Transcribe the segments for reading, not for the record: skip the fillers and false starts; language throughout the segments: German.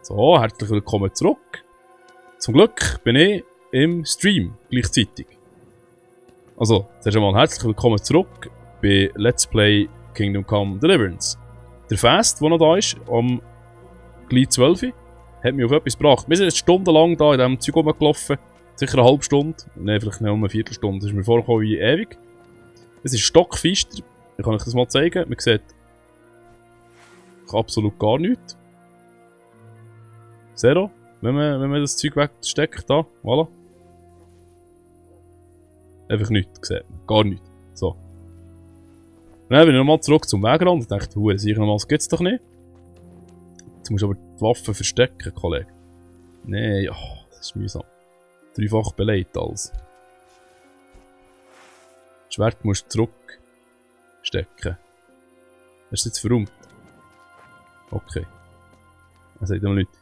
So, herzlich willkommen zurück. Zum Glück bin ich im Stream gleichzeitig. Also, zuerst einmal herzlich willkommen zurück bei Let's Play Kingdom Come Deliverance. Der Fast, der noch da ist, um gleich 12 Uhr, hat mich auf etwas gebracht. Wir sind jetzt stundenlang da in diesem Zeug rumgelaufen. Sicher eine halbe Stunde. Nein, vielleicht nicht um eine Viertelstunde. Das ist mir vorgekommen wie ewig. Es ist stockfeister. Ich kann euch das mal zeigen. Man sieht absolut gar nichts. Zero. Wenn man das Zeug wegsteckt, da. Voilà. Einfach nichts sieht man. Gar nichts. So. Dann bin ich nochmal zurück zum Wegrand und dachte, sicher nochmal, das gibt's doch nicht. Jetzt musst du aber die Waffe verstecken, Kollege. Nee, das ist mühsam. Dreifach beleidigt alles. Das Schwert musst du zurückstecken. Hast du jetzt verräumt? Okay. Das sagt immer nichts.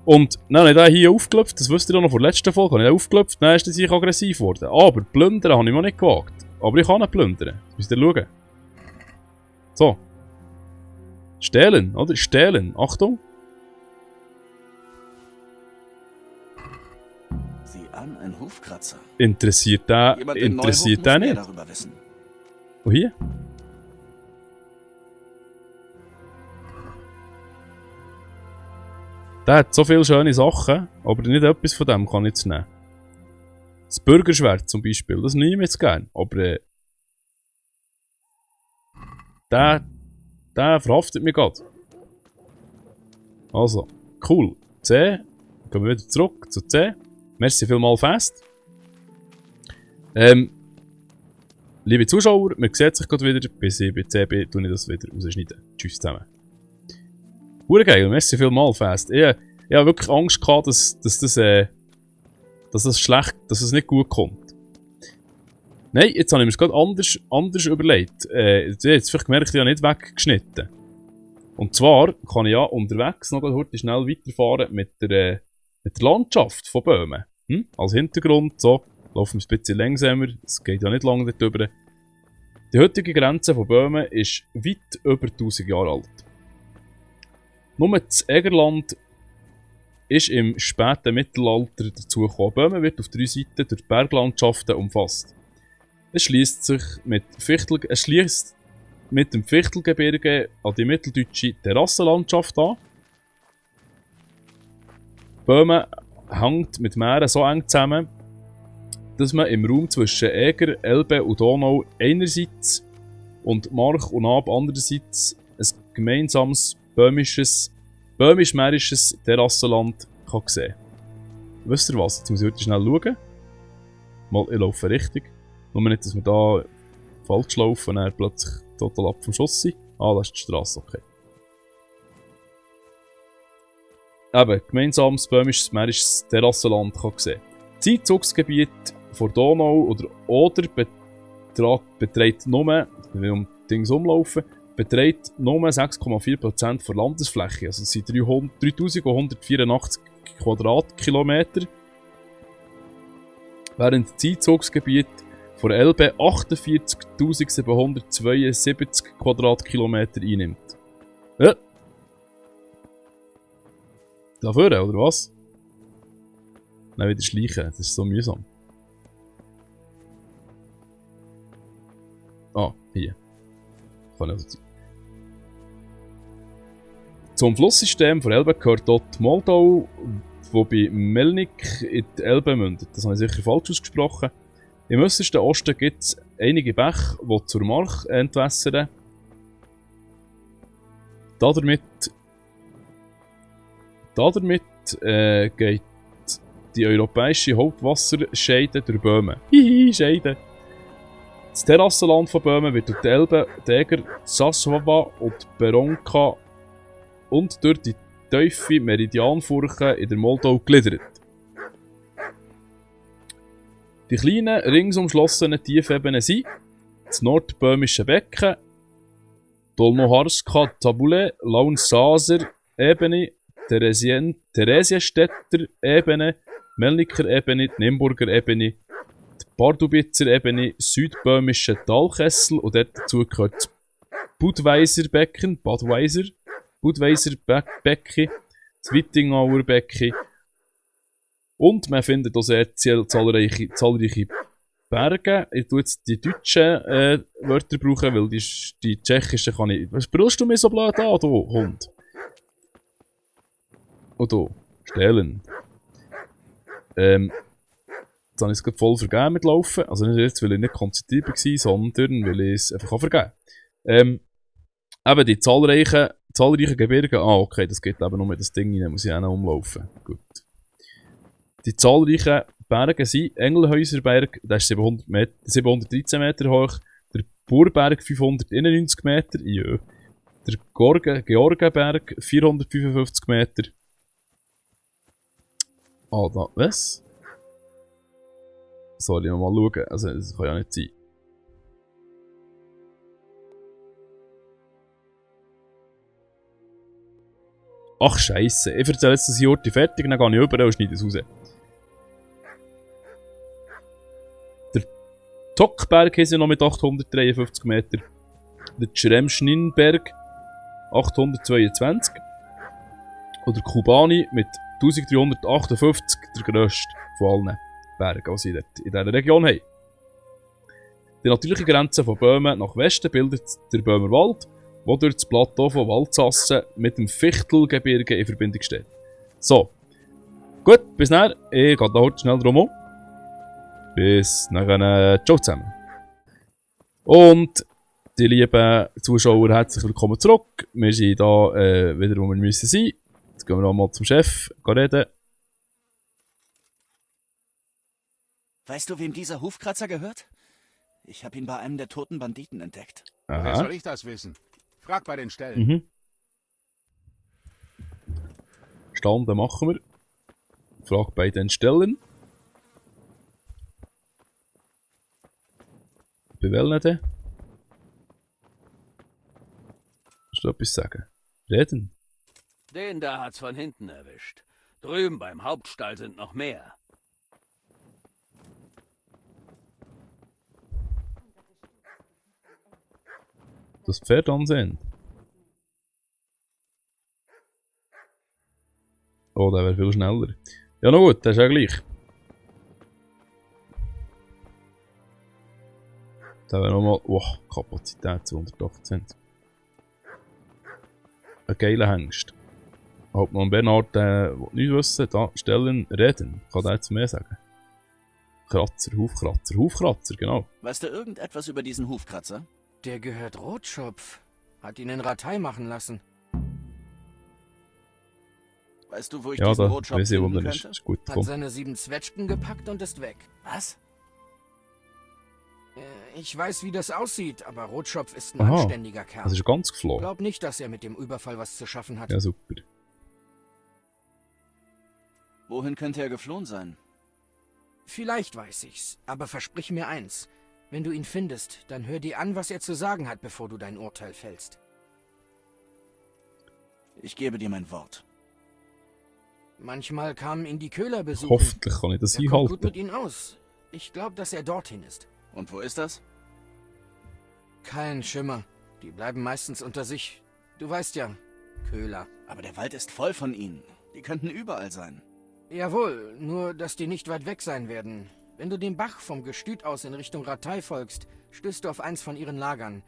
Und dann habe ich den hier aufgelöpft, das wisst ihr noch von der letzten Folge, habe ich den aufgelöpft, dann ist er aggressiv geworden. Aber plündern habe ich noch nicht gewagt. Aber ich kann ihn plündern. Das müsst ihr schauen. So. Stehlen, oder? Stehlen. Achtung. Sieh an, ein Hufkratzer. Interessiert den nicht. Und hier? Der hat so viele schöne Sachen, aber nicht etwas von dem kann ich jetzt nehmen. Das Bürgerschwert zum Beispiel, das nehme ich jetzt gerne, aber der verhaftet mich gerade. Also, cool. C. Gehen wir wieder zurück zu C. Merci vielmals fest. Liebe Zuschauer, man sieht sich gerade wieder. Bis ich bei C bin, tue ich das wieder rausschneiden. Tschüss zusammen. Hure geil, merci vielmals fest. Ich habe wirklich Angst gehabt, dass es nicht gut kommt. Nein, jetzt habe ich mir es gerade anders überlegt. Jetzt vielleicht gemerkt, ich habe nicht weggeschnitten. Und zwar kann ich ja unterwegs noch heute schnell weiterfahren mit der Landschaft von Böhmen. Als Hintergrund, so, laufen wir ein bisschen langsamer, es geht ja nicht lange dort drüber. Die heutige Grenze von Böhmen ist weit über 1000 Jahre alt. Nur das Egerland ist im späten Mittelalter dazugekommen. Böhmen wird auf 3 Seiten durch Berglandschaften umfasst. Es schließt mit dem Fichtelgebirge an die mitteldeutsche Terrassenlandschaft an. Böhmen hängt mit Meeren so eng zusammen, dass man im Raum zwischen Eger, Elbe und Donau einerseits und March und Naab andererseits ein gemeinsames böhmisch-mährisches Terrassenland kann sehen. Wisst ihr was? Jetzt muss ich heute schnell schauen. Mal, ich laufe richtig. Nur nicht, dass wir da falsch laufen und dann plötzlich total ab vom Schuss sind. Ah, das ist die Straße, okay. Eben, gemeinsames böhmisch-mährisches Terrassenland kann sehen. Das Einzugsgebiet von Donau oder Oder beträgt nur, um Dings umlaufen, beträgt nur 6,4% der Landesfläche. Also es sind 3184 Quadratkilometer. Während das Einzugsgebiet von Elbe 48.772 Quadratkilometer einnimmt. Dafür, oder was? Nein, wieder schleichen, das ist so mühsam. Ah, hier. Kann ich also zum Flusssystem von Elbe gehört dort die Moldau, wo bei Melnik in die Elbe mündet. Das habe ich sicher falsch ausgesprochen. Im äußersten Osten gibt es einige Bäche, die zur March entwässern. Damit geht die europäische Hauptwasserscheide durch Böhmen. Hihi, Scheide! Das Terrassenland von Böhmen wird durch die Elbe, die Eger, Sassowa und die Beronka und durch die tiefe Meridianfurchen in der Moldau gegliedert. Die kleinen, ringsumschlossenen Tiefebenen sind das nordböhmische Becken, Dolnoharska Tabule, Launsaser Ebene, Theresienstädter Ebene, Melniker Ebene, die Nimburger Ebene, die Pardubitzer Ebene, südböhmische Talkessel und dazu gehört das Budweiser Becken, das das Wittingauer Becken. Und man findet auch sehr zahlreiche Berge. Ich tue jetzt die deutschen Wörter brauchen, weil die tschechischen kann ich... Was brüllst du mir so blöd an, du Hund? Und du, stellen. Jetzt habe ich es gerade voll vergeben mit Laufen. Also nicht jetzt, weil ich nicht konzentriert war, sondern weil ich es einfach vergeben habe. Eben die zahlreichen Gebirge. Ah, okay, das geht eben nur mit das Ding rein, muss ich auch noch umlaufen. Gut. Die zahlreichen Berge sind Engelhäuserberg, der ist 713 Meter hoch. Der Burberg 591 Meter. Ja. Der Georgenberg 455 Meter. Ah, da, was? Soll ich noch mal schauen? Also, das kann ja nicht sein. Ach, Scheisse. Ich erzähle jetzt das Jorti fertig, dann gehe ich rüber und schneide es raus. Der Tockberg ist ja noch mit 853 Meter. Der Tschremschninberg 822. Und der Kubani mit 1358, der grösste von allen Bergen, die sie in dieser Region haben. Die natürliche Grenze von Böhmen nach Westen bildet der Böhmer Wald, der durch das Plateau von Waldsassen mit dem Fichtelgebirge in Verbindung steht. So. Gut, bis dann. Ich gehe da heute schnell drum um. Bis nachher. Ciao zusammen. Und die lieben Zuschauer, herzlich willkommen zurück. Wir sind da wieder, wo wir müssen sein. Jetzt gehen wir nochmal zum Chef reden. Weißt du, wem dieser Hufkratzer gehört? Ich habe ihn bei einem der toten Banditen entdeckt. Aha. Wer soll ich das wissen? Frag bei den Stellen. Mhm. Standen machen wir. Frag bei den Stellen. Bei welchen denn? Willst du etwas sagen? Reden? Den da hat's von hinten erwischt. Drüben beim Hauptstall sind noch mehr. Das Pferd ansehen. Oh, der wäre viel schneller. Ja, na gut, das ist ja gleich. Der wäre nochmal. Oh, Kapazität 218. Ein geiler Hengst. Hauptmann Bernhard will nichts wissen. Da, Stellen, reden. Kann der jetzt mehr sagen? Kratzer, Hufkratzer, genau. Weißt du irgendetwas über diesen Hufkratzer? Der gehört Rotschopf. Hat ihn in Ratei machen lassen. Weißt du, wo ich Ja, diesen da Rotschopf weiß ich, wo finden der ist. könnte? Ist gut, Hat komm. seine 7 Zwetschgen gepackt und ist weg. Was? Ich weiß, wie das aussieht, aber Rotschopf ist ein Aha. anständiger Kerl. Das ist ganz geflogen. Glaub nicht, dass er mit dem Überfall was zu schaffen hat. Ja, super. Wohin könnte er geflohen sein? Vielleicht weiß ich's, aber versprich mir eins. Wenn du ihn findest, dann hör dir an, was er zu sagen hat, bevor du dein Urteil fällst. Ich gebe dir mein Wort. Manchmal kamen ihn die Köhler besuchen. Hoffentlich kann ich das Er kommt gut einhalten. mit ihnen aus. Ich glaube, dass er dorthin ist. Und wo ist das? Kein Schimmer. Die bleiben meistens unter sich. Du weißt ja, Köhler. Aber der Wald ist voll von ihnen. Die könnten überall sein. Jawohl, nur dass die nicht weit weg sein werden. Wenn du dem Bach vom Gestüt aus in Richtung Ratei folgst, stößt du auf eins von ihren Lagern.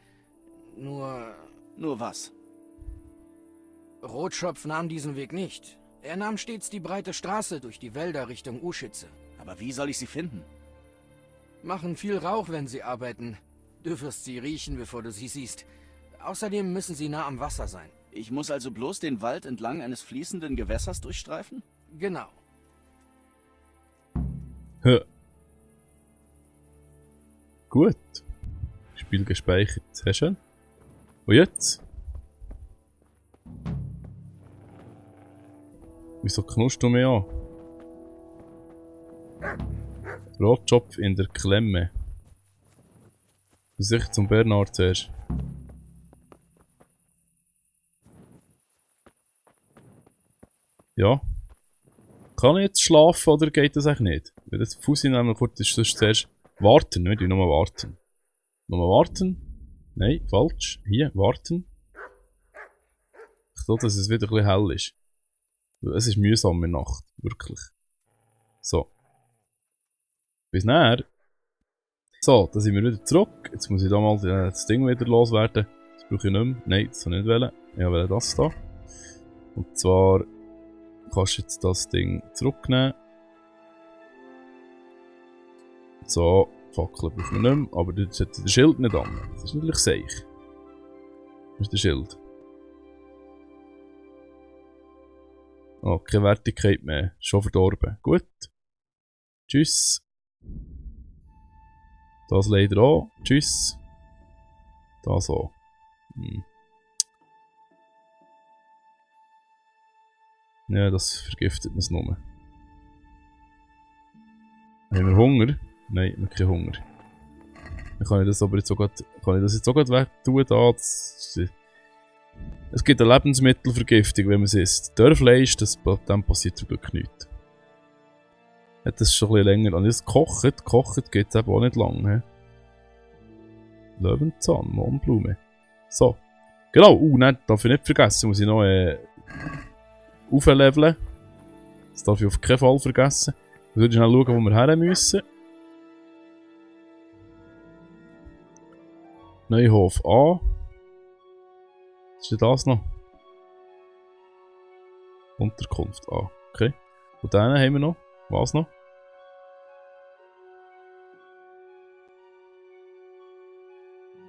Nur Nur was? Rotschopf nahm diesen Weg nicht. Er nahm stets die breite Straße durch die Wälder Richtung Uschitze. Aber wie soll ich sie finden? Machen viel Rauch, wenn sie arbeiten. Du wirst sie riechen, bevor du sie siehst. Außerdem müssen sie nah am Wasser sein. Ich muss also bloß den Wald entlang eines fließenden Gewässers durchstreifen? Genau. Hä. Gut. Spiel gespeichert. Sehr schön. Und jetzt? Wieso knurrst du mich an? Rotschopf in der Klemme. Sicher zum Bernhard zuerst. Ja. Kann ich jetzt schlafen oder geht das eigentlich nicht? Weil das Fussi nehmen kurz ist sonst zuerst warten, nicht? Ich nur warten. Nochmal warten. Nein, falsch. Hier, warten. Ich glaube, dass es wieder ein bisschen hell ist. Es ist mühsam in der Nacht. Wirklich. So. Bis nachher. So, dann sind wir wieder zurück. Jetzt muss ich da mal das Ding wieder loswerden. Das brauche ich nicht mehr. Nein, das soll ich nicht wollen. Ich will das da. Und zwar kannst du jetzt das Ding zurücknehmen. So, Fackel brauchen wir nicht mehr, aber jetzt hat der Schild nicht an. Das ist natürlich seich. Das ist der Schild. Oh, keine Wertigkeit mehr. Schon verdorben. Gut. Tschüss. Das leider auch. Tschüss. Das auch. Ja, das vergiftet uns nur. Haben wir Hunger? Nein, wir haben keinen Hunger. Dann kann ich das aber jetzt auch gerade weg tun. Da. Es gibt eine Lebensmittelvergiftung, wenn man es isst. Dörrfleisch, dem passiert zum Glück nichts. Hat das schon ein bisschen länger. Und das gekocht geht es eben auch nicht lang. Löwenzahn, Mohnblume. So. Genau, nein, darf ich nicht vergessen, muss ich noch aufleveln. Das darf ich auf keinen Fall vergessen. Jetzt würde ich schnell schauen, wo wir her müssen. Neuhof A. Was ist das noch? Unterkunft A. Okay. Und dann haben wir noch. Was noch?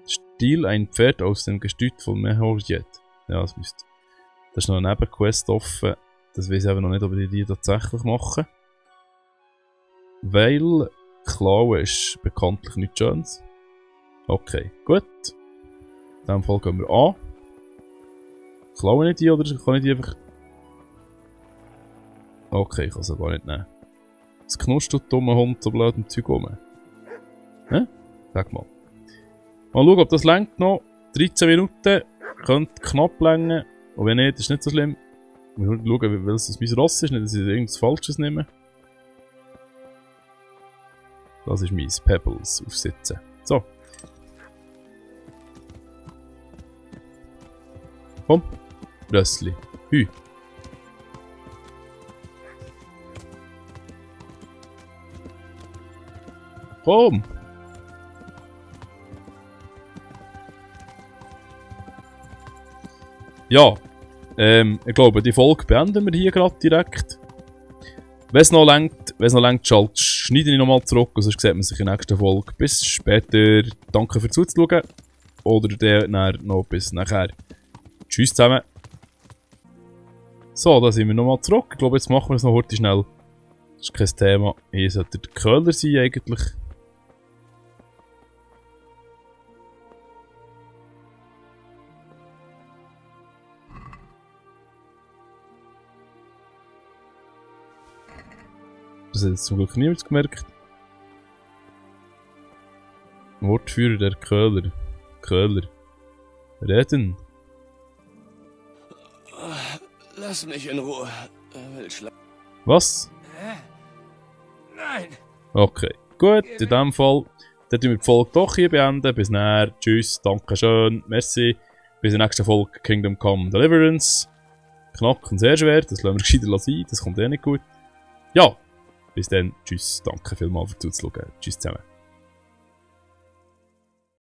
Stiehl ein Pferd aus dem Gestüt von Mehorjet. Ja, das müsste. Da ist noch eine Nebenquest offen. Das weiß ich aber noch nicht, ob ich die tatsächlich machen. Weil Klauen ist bekanntlich nichts Schönes. Okay, gut. In diesem Fall gehen wir an. Klauen ich die oder kann ich die einfach... Okay, ich kann sie gar nicht nehmen. Das knuscht du dummer Hund so blöd im Zeug rum. Hä? Sag mal. Mal schauen, ob das längt noch. 13 Minuten. Könnte knapp länger. Und wenn nicht, ist nicht so schlimm. Ich muss schauen, weil es mein Ross ist, nicht, dass ich irgendwas Falsches nehme. Das ist mein Pebbles aufsitzen. So. Komm. Rössli. Hü. Komm. Ja. Ich glaube, die Folge beenden wir hier gerade direkt. Wenn es noch längt, schneide ich nochmal zurück und sonst sieht man sich in der nächsten Folge. Bis später. Danke fürs Zuschauen. Oder dann noch bis nachher. Tschüss zusammen. So, da sind wir nochmal zurück. Ich glaube, jetzt machen wir es noch heute schnell. Das ist kein Thema. Hier sollte der Köhler sein eigentlich. Das hat jetzt zum Glück niemand gemerkt. Wortführer der Köhler. Köhler. Reden. Lass mich in Ruhe. Er will schlafen. Was? Nein. Okay. Gut, in dem Fall. Dann tun wir die Folge doch hier beenden. Bis nachher. Tschüss. Dankeschön. Merci. Bis in der nächsten Folge Kingdom Come Deliverance. Knack und sehr schwer. Das lassen wir gescheiter sein. Das kommt eh nicht gut. Ja. Bis dann. Tschüss. Danke vielmals fürs Zuschauen. Tschüss zusammen.